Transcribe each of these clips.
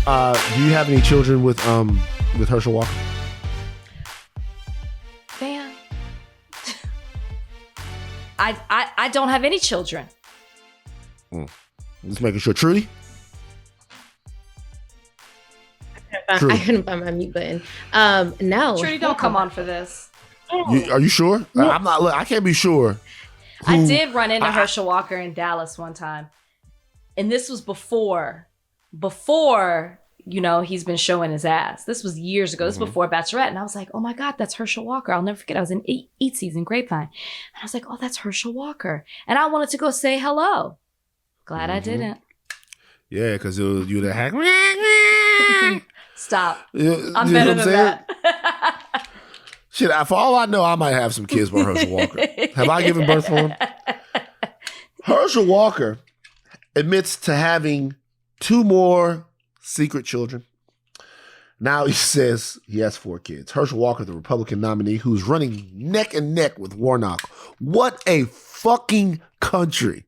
Do you have any children with Herschel Walker? Fan. I don't have any children. Just making sure. Trudy? I couldn't find my mute button. No. Trudy, don't come on for this. Are you sure? I'm not. I can't be sure. I did run into Herschel Walker in Dallas one time. And this was before, he's been showing his ass. This was years ago. This was before Bachelorette. And I was like, oh my God, that's Herschel Walker. I'll never forget. I was in Eat Season, Grapevine. And I was like, oh, that's Herschel Walker. And I wanted to go say hello. Glad I didn't. Yeah, because you the hack. Stop. I'm better than that. Shit, for all I know, I might have some kids by Herschel Walker. Have I given birth for him? Herschel Walker admits to having 2 more secret children. Now he says he has 4 kids. Herschel Walker, the Republican nominee, who's running neck and neck with Warnock. What a fucking country.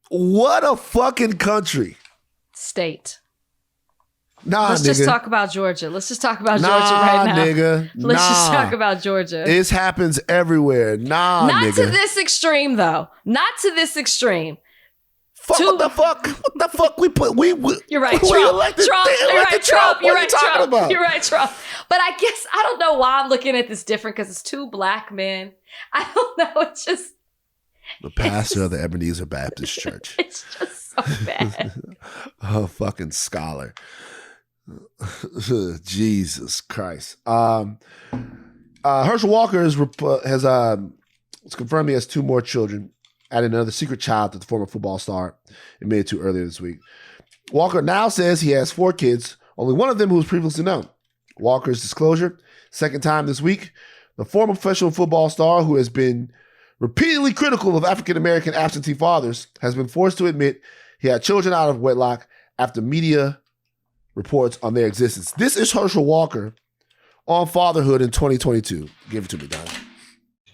What a fucking country. State. Nah, Let's nigga. just talk about Georgia. Let's just talk about Georgia right now. Nigga. Let's just talk about Georgia. This happens everywhere. Not to this extreme, though. Not to this extreme. What the fuck? What the fuck? You're right, we Trump. elected Trump. You're right, Trump. Trump. You're What are right, you talking Trump. about? You're right, Trump. But I guess I don't know why I'm looking at this different because it's 2 black men. I don't know. It's just the pastor of the Ebenezer Baptist Church. It's just so bad. A fucking scholar. Jesus Christ. Herschel Walker has confirmed he has 2 more children, adding another secret child to the former football star admitted to earlier this week. Walker now says he has 4 kids, only one of them who was previously known. Walker's disclosure, second time this week, the former professional football star who has been repeatedly critical of African-American absentee fathers has been forced to admit he had children out of wedlock after media reports on their existence. This is Herschel Walker on Fatherhood in 2022. Give it to me, Don.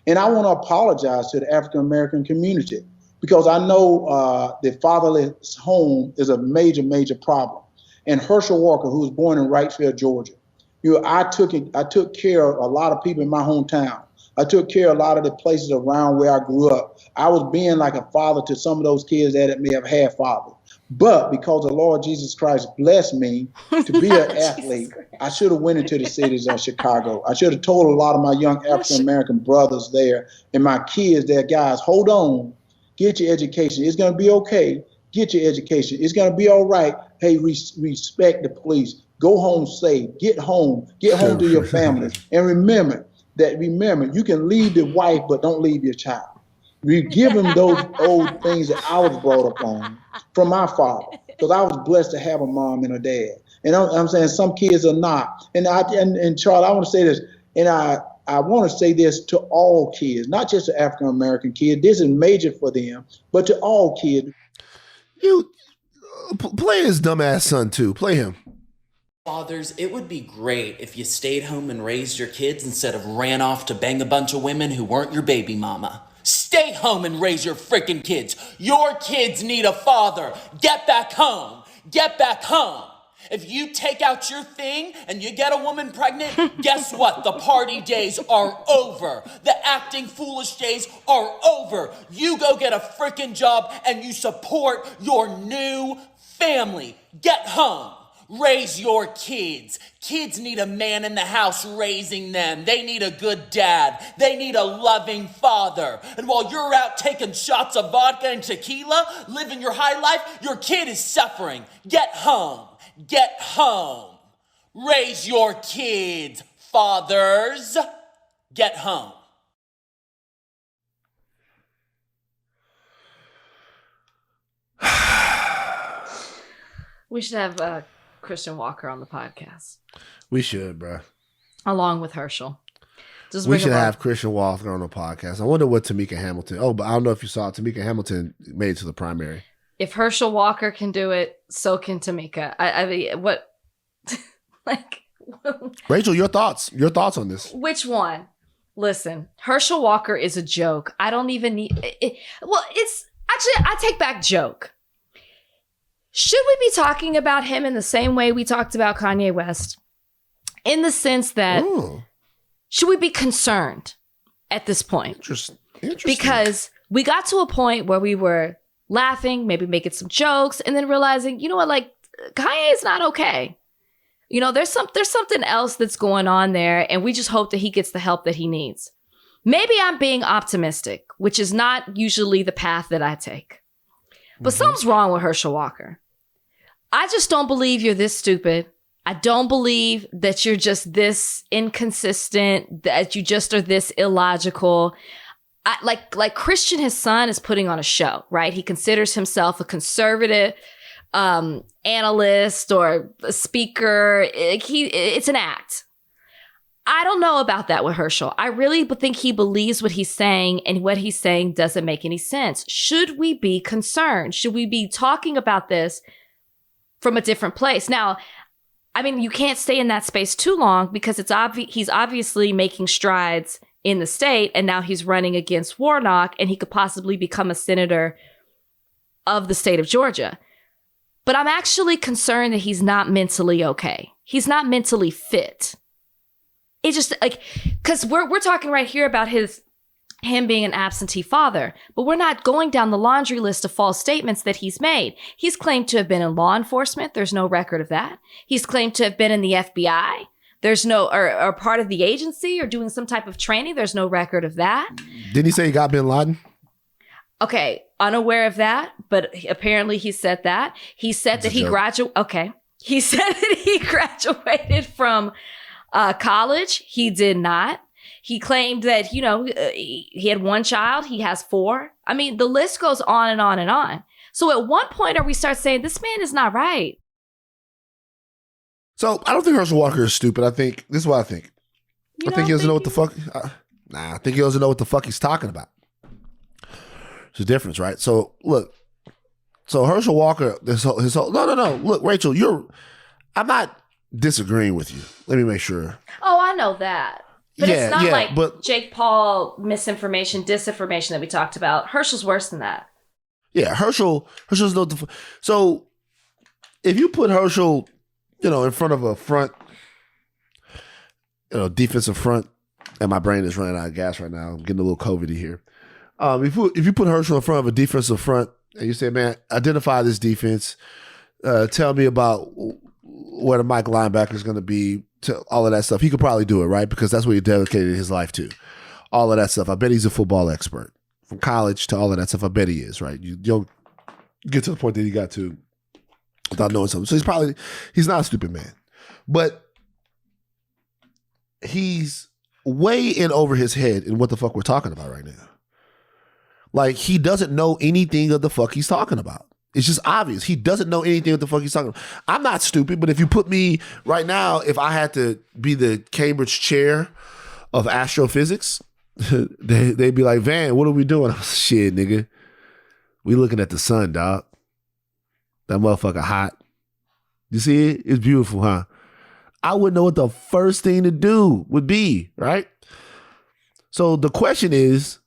And I want to apologize to the African-American community because I know the fatherless home is a major, major problem. And Herschel Walker, who was born in Wrightsville, Georgia, I took care of a lot of people in my hometown. I took care of a lot of the places around where I grew up. I was being like a father to some of those kids that may have had fathers. But because the Lord Jesus Christ blessed me to be an athlete, I should have went into the cities of Chicago. I should have told a lot of my young African-American brothers there and my kids there, guys, hold on, get your education. It's going to be okay. Get your education. It's going to be all right. Hey, respect the police. Go home safe. Get home to your families. And remember, you can leave the wife, but don't leave your child. We give them those old things that I was brought up on from my father, because I was blessed to have a mom and a dad. And I'm saying some kids are not. And Charlie, I want to say this, and I want to say this to all kids, not just the African American kid. This is major for them, but to all kids. You play his dumbass son too. Play him. Fathers, it would be great if you stayed home and raised your kids instead of ran off to bang a bunch of women who weren't your baby mama. Stay home and raise your freaking kids. Your kids need a father. Get back home. Get back home. If you take out your thing and you get a woman pregnant, guess what? The party days are over. The acting foolish days are over. You go get a freaking job and you support your new family. Get home. Raise your kids. Kids need a man in the house raising them. They need a good dad. They need a loving father. And while you're out taking shots of vodka and tequila, living your high life, your kid is suffering. Get home. Get home. Raise your kids, fathers. Get home. We should have Christian Walker on the podcast. We should, bro. Along with Herschel. We should have Christian Walker on the podcast. I wonder what Tamika Hamilton. Oh, but I don't know if you saw it. Tamika Hamilton made it to the primary. If Herschel Walker can do it, so can Tamika. I mean, what? Like, Rachel, your thoughts on this? Which one? Listen, Herschel Walker is a joke. I don't even need it. Well, it's actually, I take back joke. Should we be talking about him in the same way we talked about Kanye West? In the sense that, should we be concerned at this point? Interesting. Because we got to a point where we were laughing, maybe making some jokes, and then realizing, you know what, like, Kanye is not okay. You know, there's something else that's going on there, and we just hope that he gets the help that he needs. Maybe I'm being optimistic, which is not usually the path that I take. But something's wrong with Herschel Walker. I just don't believe you're this stupid. I don't believe that you're just this inconsistent, that you just are this illogical. Like Christian, his son, is putting on a show, right? He considers himself a conservative analyst or a speaker. It's an act. I don't know about that with Herschel. I really think he believes what he's saying, and what he's saying doesn't make any sense. Should we be concerned? Should we be talking about this from a different place? Now, I mean, you can't stay in that space too long because he's obviously making strides in the state, and now he's running against Warnock, and he could possibly become a senator of the state of Georgia. But I'm actually concerned that he's not mentally okay. He's not mentally fit. It's just like, because we're talking right here about him being an absentee father, but we're not going down the laundry list of false statements that he's made. He's claimed to have been in law enforcement. There's no record of that. He's claimed to have been in the FBI. There's no, or part of the agency or doing some type of training. There's no record of that. Didn't he say he got bin Laden? Okay, unaware of that, but apparently he said that. He said that he graduated. Okay, he said that he graduated from college. He did not. He claimed that, you know, he had one child. He has 4. I mean, the list goes on and on and on. So at one point, we start saying this man is not right. So I don't think Herschel Walker is stupid. I think this is what I think. I think he doesn't know what the fuck. I think he doesn't know what the fuck he's talking about. There's a difference, right? So look. So Herschel Walker, his whole. No. Look, Rachel, I'm not disagreeing with you. Let me make sure. Oh, I know that. But it's not like Jake Paul misinformation, disinformation that we talked about. Herschel's worse than that. Yeah, Herschel's no. So if you put Herschel, you know, in front of a front, you know, defensive front, and my brain is running out of gas right now. I'm getting a little COVID-y here. If you put Herschel in front of a defensive front and you say, man, identify this defense, tell me about where the Mike linebacker is going to be, to all of that stuff. He could probably do it, right? Because that's what he dedicated his life to. All of that stuff. I bet he's a football expert. From college to all of that stuff, I bet he is, right? You don't get to the point that he got to without knowing something. So he's not a stupid man. But he's way in over his head in what the fuck we're talking about right now. Like, he doesn't know anything of the fuck he's talking about. It's just obvious. He doesn't know anything what the fuck he's talking about. I'm not stupid, but if you put me right now, if I had to be the Cambridge chair of astrophysics, they'd be like, Van, what are we doing? I'm, shit, nigga. We looking at the sun, dog. That motherfucker hot. You see it? It's beautiful, huh? I wouldn't know what the first thing to do would be, right? So the question is,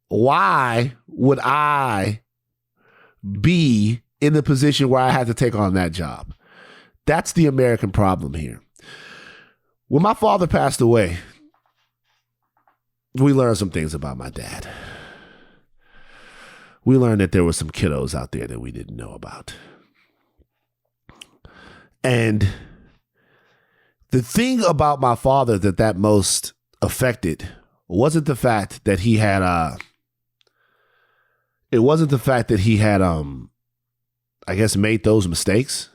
why would I be in the position where I had to take on that job? That's the American problem here. When my father passed away, we learned some things about my dad. We learned that there were some kiddos out there that we didn't know about. And the thing about my father that most affected wasn't the fact that he had I guess made those mistakes.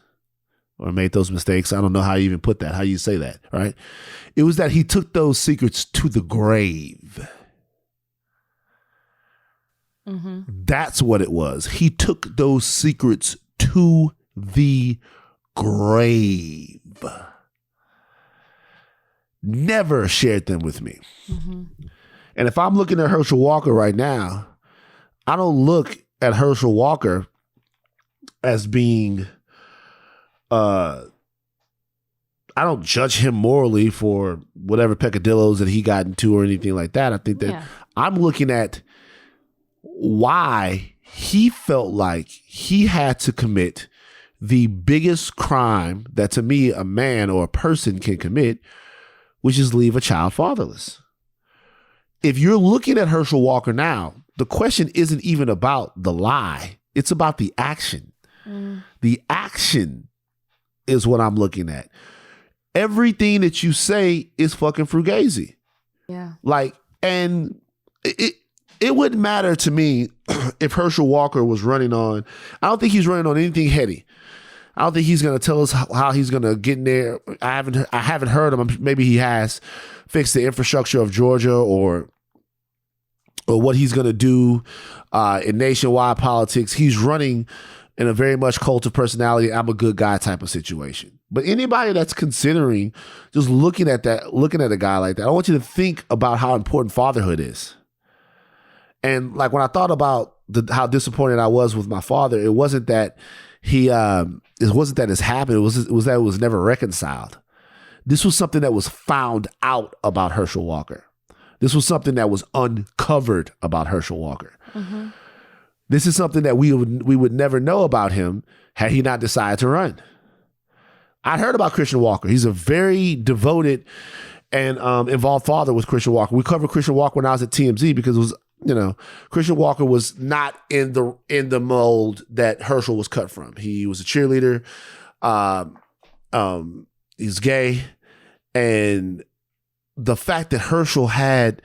I don't know how you even put that, how you say that, right? It was that he took those secrets to the grave. Mm-hmm. That's what it was. He took those secrets to the grave. Never shared them with me. Mm-hmm. And if I'm looking at Herschel Walker right now, I don't look at Herschel Walker as being, I don't judge him morally for whatever peccadillos that he got into or anything like that. I think that I'm looking at why he felt like he had to commit the biggest crime that to me a man or a person can commit, which is leave a child fatherless. If you're looking at Herschel Walker now, the question isn't even about the lie. It's about the action. The action is what I'm looking at. Everything that you say is fucking fugazi. Yeah. Like, and it wouldn't matter to me if Herschel Walker was running on, I don't think he's running on anything heady. I don't think he's going to tell us how he's going to get in there. I haven't heard him. Maybe he has fixed the infrastructure of Georgia or what he's going to do in nationwide politics. He's running in a very much cult of personality, I'm a good guy type of situation. But anybody that's considering just looking at a guy like that, I want you to think about how important fatherhood is. And like when I thought about how disappointed I was with my father, it wasn't that this happened. It was that it was never reconciled. This was something that was found out about Herschel Walker. This was something that was uncovered about Herschel Walker. Mm-hmm. This is something that we would never know about him had he not decided to run. I'd heard about Christian Walker. He's a very devoted and involved father with Christian Walker. We covered Christian Walker when I was at TMZ because it was, Christian Walker was not in the mold that Herschel was cut from. He was a cheerleader. He's gay. And the fact that Herschel had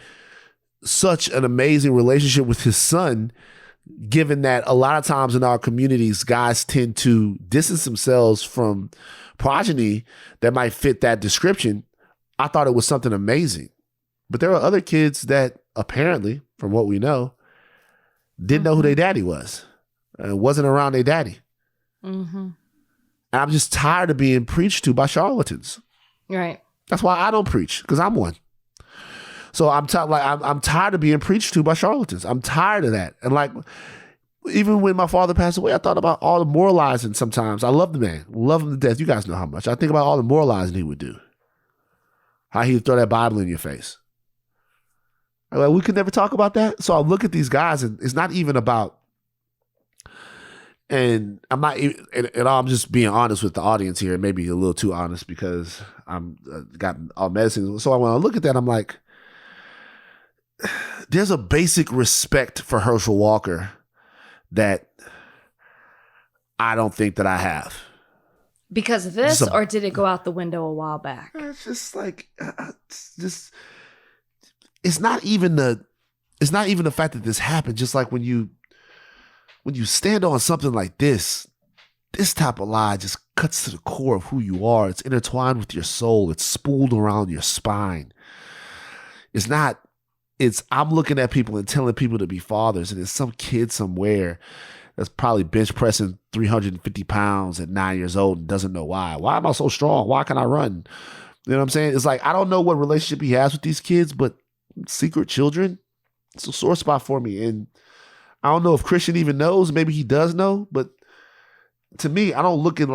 such an amazing relationship with his son, given that a lot of times in our communities, guys tend to distance themselves from progeny that might fit that description, I thought it was something amazing. But there are other kids that apparently, from what we know, didn't know who their daddy was and wasn't around their daddy. Mm-hmm. And I'm just tired of being preached to by charlatans. Right. That's why I don't preach, because I'm one. So I'm tired of being preached to by charlatans. I'm tired of that. And like, even when my father passed away, I thought about all the moralizing sometimes. I love the man. Love him to death. You guys know how much. I think about all the moralizing he would do. How he would throw that Bible in your face. Like, we could never talk about that. So I look at these guys and it's not even about, and I'm not, and I'm just being honest with the audience here, maybe a little too honest because I'm got all medicine. So when I look at that, I'm like, there's a basic respect for Herschel Walker that I don't think that I have. Because of this, or did it go out the window a while back? It's just like, it's not even the fact that this happened. Just like when you stand on something like this type of lie just cuts to the core of who you are. It's intertwined with your soul. It's spooled around your spine. I'm looking at people and telling people to be fathers, and there's some kid somewhere that's probably bench pressing 350 pounds at 9 years old and doesn't know why. Why am I so strong? Why can I run? You know what I'm saying? It's like, I don't know what relationship he has with these kids, but secret children, it's a sore spot for me. And I don't know if Christian even knows. Maybe he does know, but to me, I don't look at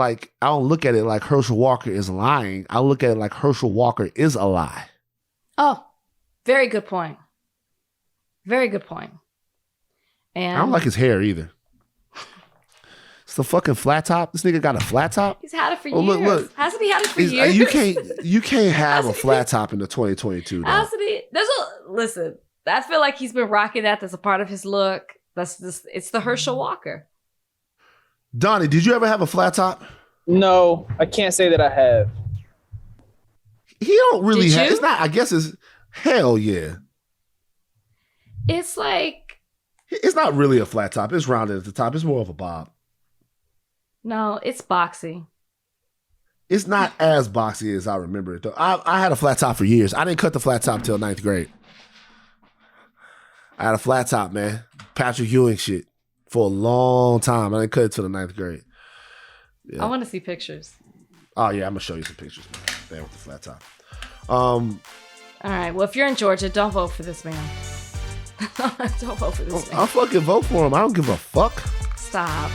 it like Herschel Walker is lying. I look at it like Herschel Walker is a lie. Oh, very good point. Very good point. And I don't like his hair either. It's the fucking flat top. This nigga got a flat top. He's had it for years. Look. Hasn't he had it for years? You can't have a flat top in the 2022. Hasn't he? Listen, I feel like he's been rocking that. That's a part of his look. It's the Herschel Walker. Donnie, did you ever have a flat top? No, I can't say that I have. He don't really have. It's not. I guess it's hell yeah. It's like, it's not really a flat top. It's rounded at the top. It's more of a bob. No, it's boxy. It's not as boxy as I remember it though. I had a flat top for years. I didn't cut the flat top till 9th grade. I had a flat top, man. Patrick Ewing shit for a long time. I didn't cut it till the 9th grade. Yeah. I want to see pictures. Oh yeah, I'm gonna show you some pictures, man. There with the flat top. All right. Well, if you're in Georgia, don't vote for this man. Don't vote for this man. I'll fucking vote for him. I don't give a fuck. Stop.